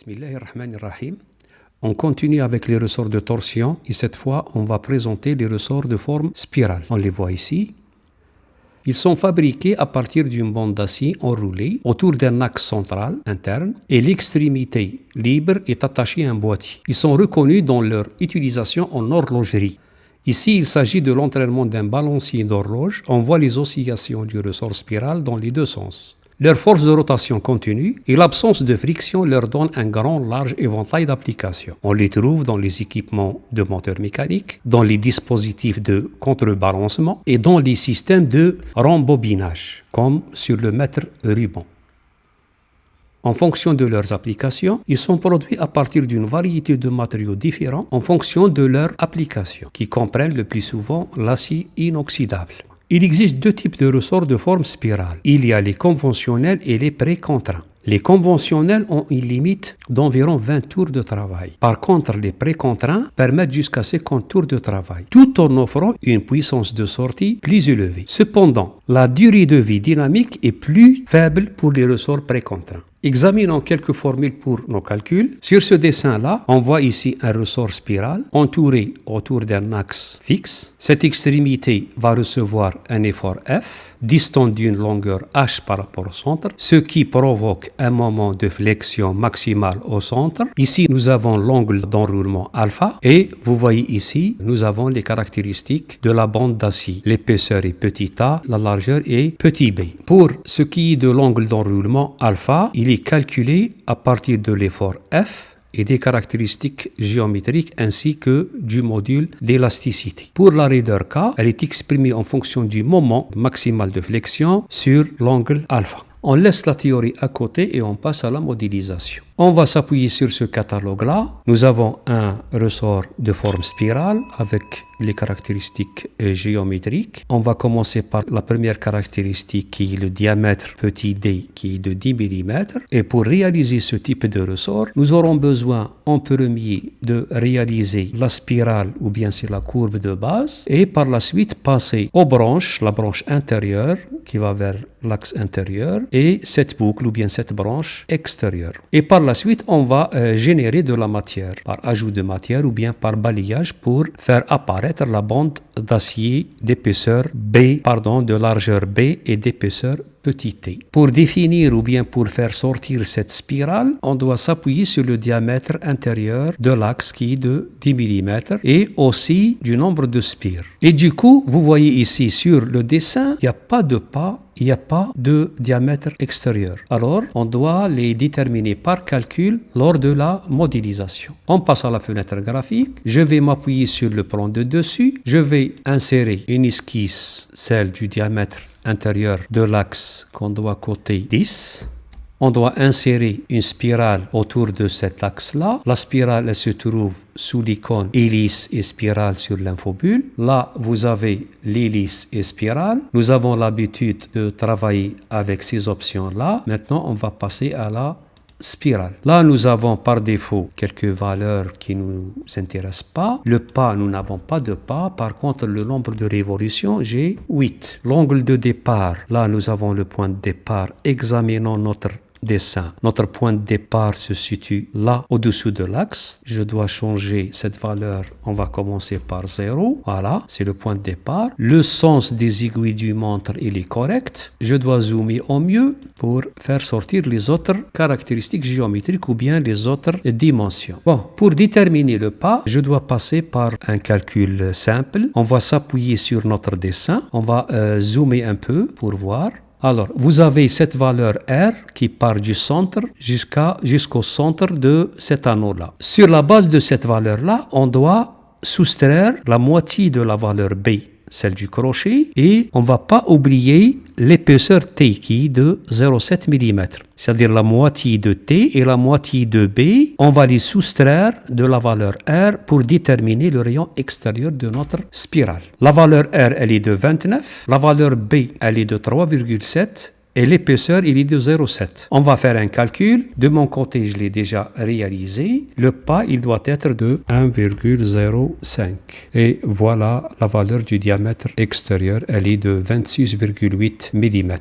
Bismillahirrahmanirrahim. On continue avec les ressorts de torsion et cette fois on va présenter les ressorts de forme spirale. On les voit ici. Ils sont fabriqués à partir d'une bande d'acier enroulée autour d'un axe central interne et l'extrémité libre est attachée à un boîtier. Ils sont reconnus dans leur utilisation en horlogerie. Ici, il s'agit de l'entraînement d'un balancier d'horloge. On voit les oscillations du ressort spiral dans les deux sens. Leur force de rotation continue et l'absence de friction leur donne un grand large éventail d'applications. On les trouve dans les équipements de moteurs mécaniques, dans les dispositifs de contrebalancement et dans les systèmes de rembobinage, comme sur le mètre ruban. En fonction de leurs applications, ils sont produits à partir d'une variété de matériaux différents en fonction de leur application, qui comprennent le plus souvent l'acier inoxydable. Il existe deux types de ressorts de forme spirale. Il y a les conventionnels et les précontraints. Les conventionnels ont une limite d'environ 20 tours de travail. Par contre, les précontraints permettent jusqu'à 50 tours de travail, tout en offrant une puissance de sortie plus élevée. Cependant, la durée de vie dynamique est plus faible pour les ressorts précontraints. Examinons quelques formules pour nos calculs. Sur ce dessin-là, on voit ici un ressort spiral entouré autour d'un axe fixe. Cette extrémité va recevoir un effort F, distant d'une longueur H par rapport au centre, ce qui provoque un moment de flexion maximale au centre. Ici, nous avons l'angle d'enroulement alpha et vous voyez ici, nous avons les caractéristiques de la bande d'acier. L'épaisseur est petit a, la largeur est petit b. Pour ce qui est de l'angle d'enroulement alpha, il est calculé à partir de l'effort F et des caractéristiques géométriques ainsi que du module d'élasticité. Pour la raideur K, elle est exprimée en fonction du moment maximal de flexion sur l'angle alpha. On laisse la théorie à côté et on passe à la modélisation. On va s'appuyer sur ce catalogue-là. Nous avons un ressort de forme spirale avec les caractéristiques géométriques. On va commencer par la première caractéristique qui est le diamètre petit d qui est de 10 mm. Et pour réaliser ce type de ressort, nous aurons besoin en premier de réaliser la spirale ou bien c'est la courbe de base et par la suite passer aux branches, la branche intérieure qui va vers l'axe intérieur et cette boucle ou bien cette branche extérieure. Et par la suite, on va générer de la matière par ajout de matière ou bien par balayage pour faire apparaître la bande d'acier d'épaisseur B, de largeur B et d'épaisseur petit t. Pour définir ou bien pour faire sortir cette spirale, on doit s'appuyer sur le diamètre intérieur de l'axe qui est de 10 mm et aussi du nombre de spires. Et du coup, vous voyez ici sur le dessin, il n'y a pas de pas, il n'y a pas de diamètre extérieur. Alors, on doit les déterminer par calcul lors de la modélisation. On passe à la fenêtre graphique. Je vais m'appuyer sur le plan de dessus. Je vais insérer une esquisse, celle du diamètre intérieur de l'axe qu'on doit coter 10. On doit insérer une spirale autour de cet axe-là. La spirale, elle se trouve sous l'icône hélice et spirale sur l'infobulle. Là, vous avez l'hélice et spirale. Nous avons l'habitude de travailler avec ces options-là. Maintenant, on va passer à la spirale. Là, nous avons par défaut quelques valeurs qui ne nous intéressent pas. Le pas, nous n'avons pas de pas. Par contre, le nombre de révolutions, j'ai 8. L'angle de départ, là, nous avons le point de départ. Examinons notre dessin. Notre point de départ se situe là, au-dessous de l'axe. Je dois changer cette valeur. On va commencer par 0. Voilà, c'est le point de départ. Le sens des aiguilles du montre, il est correct. Je dois zoomer au mieux pour faire sortir les autres caractéristiques géométriques ou bien les autres dimensions. Bon, pour déterminer le pas, je dois passer par un calcul simple. On va s'appuyer sur notre dessin. On va zoomer un peu pour voir. Alors, vous avez cette valeur R qui part du centre jusqu'au centre de cet anneau-là. Sur la base de cette valeur-là, on doit soustraire la moitié de la valeur B, celle du crochet, et on ne va pas oublier l'épaisseur T qui est de 0,7 mm. C'est-à-dire la moitié de T et la moitié de B, on va les soustraire de la valeur R pour déterminer le rayon extérieur de notre spirale. La valeur R, elle est de 29, la valeur B, elle est de 3,7 et l'épaisseur, il est de 0,7. On va faire un calcul. De mon côté, je l'ai déjà réalisé. Le pas, il doit être de 1,05. Et voilà la valeur du diamètre extérieur, elle est de 26,8 mm.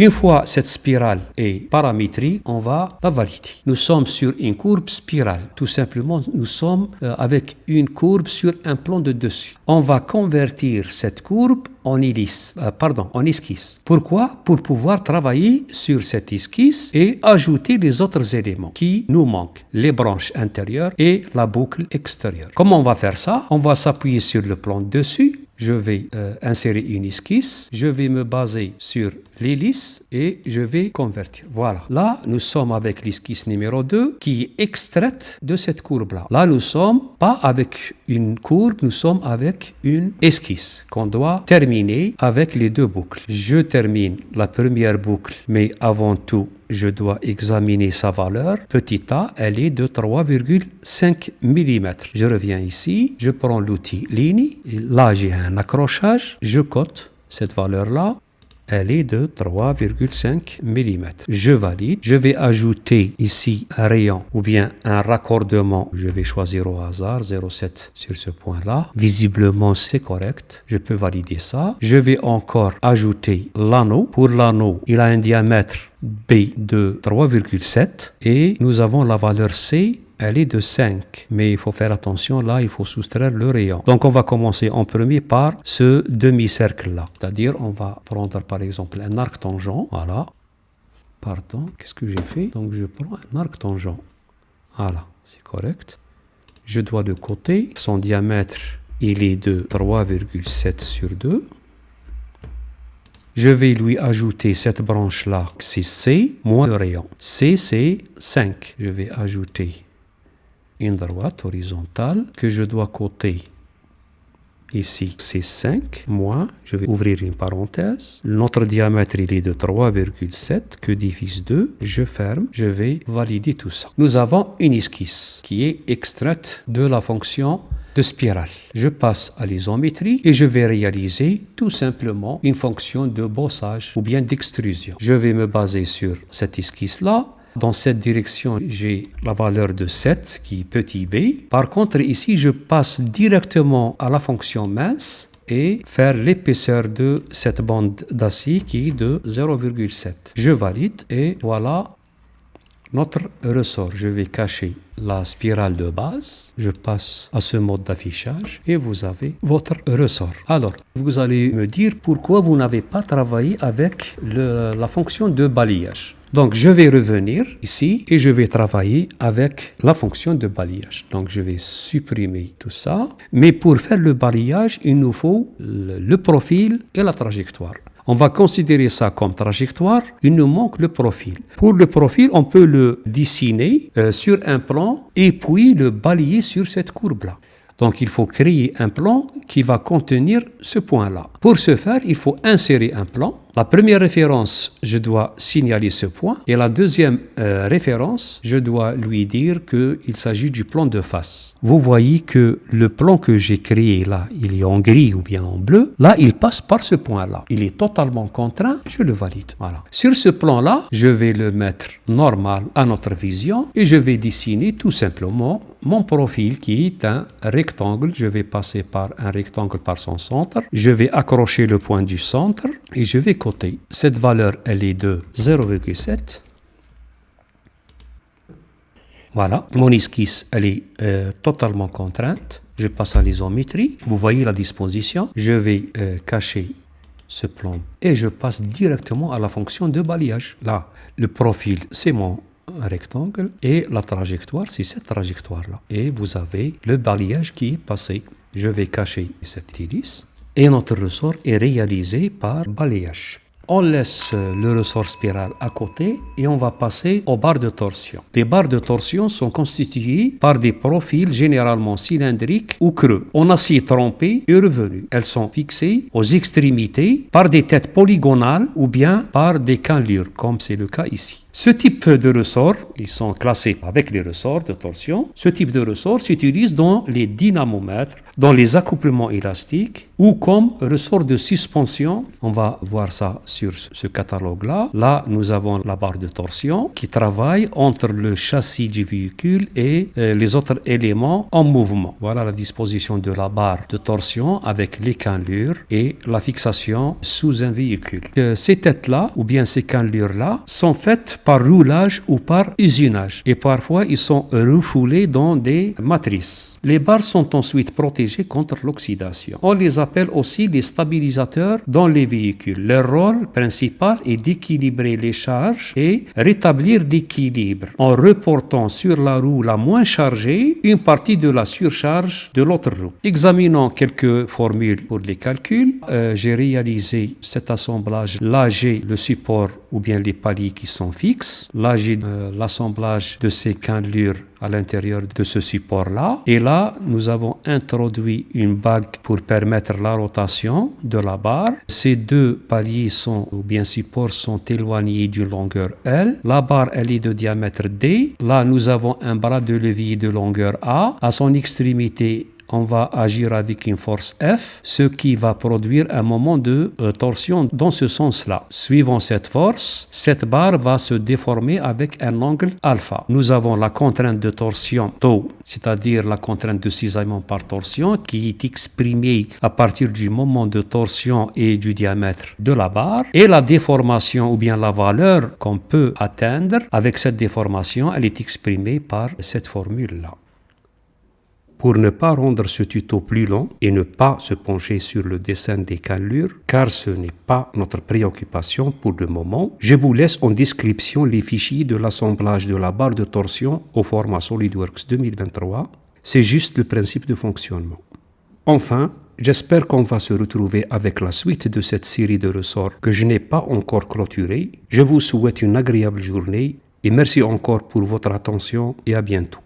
Une fois cette spirale est paramétrée, on va la valider. Nous sommes sur une courbe spirale. Tout simplement, nous sommes avec une courbe sur un plan de dessus. On va convertir cette courbe en esquisse. Pourquoi? Pour pouvoir travailler sur cette esquisse et ajouter les autres éléments qui nous manquent, les branches intérieures et la boucle extérieure. Comment on va faire ça? On va s'appuyer sur le plan dessus. Je vais insérer une esquisse, je vais me baser sur l'hélice et je vais convertir. Voilà. Là, nous sommes avec l'esquisse numéro 2 qui est extraite de cette courbe-là. Là, nous sommes pas avec une courbe, nous sommes avec une esquisse qu'on doit terminer avec les deux boucles. Je termine la première boucle, mais avant tout, je dois examiner sa valeur. Petit a, elle est de 3,5 mm. Je reviens ici, je prends l'outil ligne. Là, j'ai un accrochage. Je cote cette valeur-là. Elle est de 3,5 mm. Je valide. Je vais ajouter ici un rayon ou bien un raccordement. Je vais choisir au hasard 0,7 sur ce point-là. Visiblement, c'est correct. Je peux valider ça. Je vais encore ajouter l'anneau. Pour l'anneau, il a un diamètre B de 3,7 et nous avons la valeur C. Elle est de 5, mais il faut faire attention, là, il faut soustraire le rayon. Donc, on va commencer en premier par ce demi-cercle-là. C'est-à-dire, on va prendre, par exemple, un arc tangent. Voilà. Pardon, qu'est-ce que j'ai fait? Donc, je prends un arc tangent. Voilà, c'est correct. Je dois de côté. Son diamètre, il est de 3,7 sur 2. Je vais lui ajouter cette branche-là, c'est C, moins le rayon. C, c'est 5. Je vais ajouter une droite horizontale que je dois coter ici. C'est 5 moins, je vais ouvrir une parenthèse. Notre diamètre, il est de 3,7 que divise 2. Je ferme, je vais valider tout ça. Nous avons une esquisse qui est extraite de la fonction de spirale. Je passe à l'isométrie et je vais réaliser tout simplement une fonction de bossage ou bien d'extrusion. Je vais me baser sur cette esquisse-là. Dans cette direction, j'ai la valeur de 7 qui est petit b. Par contre, ici, je passe directement à la fonction mince et faire l'épaisseur de cette bande d'acier qui est de 0,7. Je valide et voilà notre ressort. Je vais cacher la spirale de base. Je passe à ce mode d'affichage et vous avez votre ressort. Alors, vous allez me dire pourquoi vous n'avez pas travaillé avec la fonction de balayage. Donc, je vais revenir ici et je vais travailler avec la fonction de balayage. Donc, je vais supprimer tout ça. Mais pour faire le balayage, il nous faut le profil et la trajectoire. On va considérer ça comme trajectoire. Il nous manque le profil. Pour le profil, on peut le dessiner sur un plan et puis le balayer sur cette courbe-là. Donc, il faut créer un plan qui va contenir ce point-là. Pour ce faire, il faut insérer un plan. La première référence, je dois signaler ce point. Et la deuxième référence, je dois lui dire qu'il s'agit du plan de face. Vous voyez que le plan que j'ai créé là, il est en gris ou bien en bleu. Là, il passe par ce point-là. Il est totalement contraint, je le valide. Voilà. Sur ce plan-là, je vais le mettre normal à notre vision et je vais dessiner tout simplement mon profil qui est un rectangle. Je vais passer par un rectangle par son centre. Je vais accrocher le point du centre et je vais coter. Cette valeur, elle est de 0,7. Voilà, mon esquisse, elle est totalement contrainte. Je passe à l'isométrie. Vous voyez la disposition. Je vais cacher ce plan et je passe directement à la fonction de balayage. Là, le profil, c'est mon rectangle et la trajectoire, c'est cette trajectoire-là. Et vous avez le balayage qui est passé. Je vais cacher cette hélice. Et notre ressort est réalisé par balayage. On laisse le ressort spirale à côté et on va passer aux barres de torsion. Les barres de torsion sont constituées par des profils généralement cylindriques ou creux, en acier trempé et revenu. Elles sont fixées aux extrémités par des têtes polygonales ou bien par des cannelures, comme c'est le cas ici. Ce type de ressort, ils sont classés avec les ressorts de torsion. Ce type de ressort s'utilise dans les dynamomètres, dans les accouplements élastiques ou comme ressort de suspension. On va voir ça sur ce catalogue-là. Là, nous avons la barre de torsion qui travaille entre le châssis du véhicule et les autres éléments en mouvement. Voilà la disposition de la barre de torsion avec les cannelures et la fixation sous un véhicule. Ces têtes-là, ou bien ces cannelures-là, sont faites par roulage ou par usinage. Et parfois, ils sont refoulés dans des matrices. Les barres sont ensuite protégées contre l'oxydation. On les appelle aussi les stabilisateurs dans les véhicules. Leur rôle principal est d'équilibrer les charges et rétablir l'équilibre en reportant sur la roue la moins chargée une partie de la surcharge de l'autre roue. Examinons quelques formules pour les calculs. J'ai réalisé cet assemblage. Là, j'ai le support ou bien les paliers qui sont fixes. Là, j'ai l'assemblage de ces cannelures à l'intérieur de ce support-là. Et là, nous avons introduit une bague pour permettre la rotation de la barre. Ces deux paliers ou bien supports sont éloignés d'une longueur L. La barre, elle est de diamètre D. Là, nous avons un bras de levier de longueur A. À son extrémité, on va agir avec une force F, ce qui va produire un moment de torsion dans ce sens-là. Suivant cette force, cette barre va se déformer avec un angle alpha. Nous avons la contrainte de torsion tau, c'est-à-dire la contrainte de cisaillement par torsion, qui est exprimée à partir du moment de torsion et du diamètre de la barre. Et la déformation, ou bien la valeur qu'on peut atteindre avec cette déformation, elle est exprimée par cette formule-là. Pour ne pas rendre ce tuto plus long et ne pas se pencher sur le dessin des cannelures, car ce n'est pas notre préoccupation pour le moment, je vous laisse en description les fichiers de l'assemblage de la barre de torsion au format SolidWorks 2023. C'est juste le principe de fonctionnement. Enfin, j'espère qu'on va se retrouver avec la suite de cette série de ressorts que je n'ai pas encore clôturée. Je vous souhaite une agréable journée et merci encore pour votre attention et à bientôt.